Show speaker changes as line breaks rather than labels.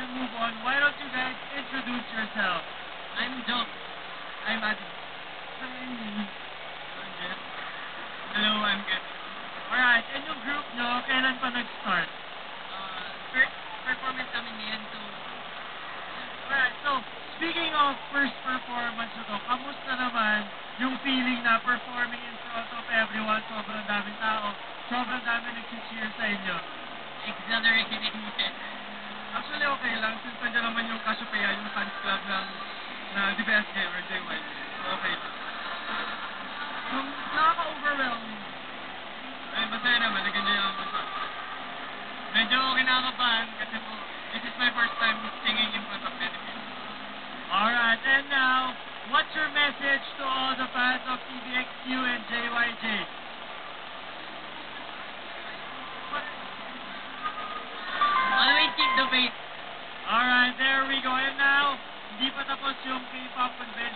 we move on, why don't you guys introduce yourself?
I'm Joe.
I'm Adi.
I'm Jeff. Hello, I'm Kevin.
Alright, and yung group nyo, kailan pa nag-start?
First performance namin ngayon, so...
Alright, so, speaking of first performance na to, kamusta naman yung feeling na performing in front of everyone, sobrang daming tao, sobrang daming nag-cheer sa inyo?
Exhilarating.
Actually, okay lang, since nandiyan naman yung Cassiopeia, yung fans club na DBSJ or JYJ. So, okay lang. Yung nakaka-overwhelming.
Ay, masaya naman. Nag-enjoy ako sa medyo kinakabahan kasi po, this is my first time singing in front of many people.
Alright, and now, what's your message to all the fans of TVXQ and JYJ?
Always keep the faith.
Alright, there we go. And now, hindi pa tapos yung K-pop convention.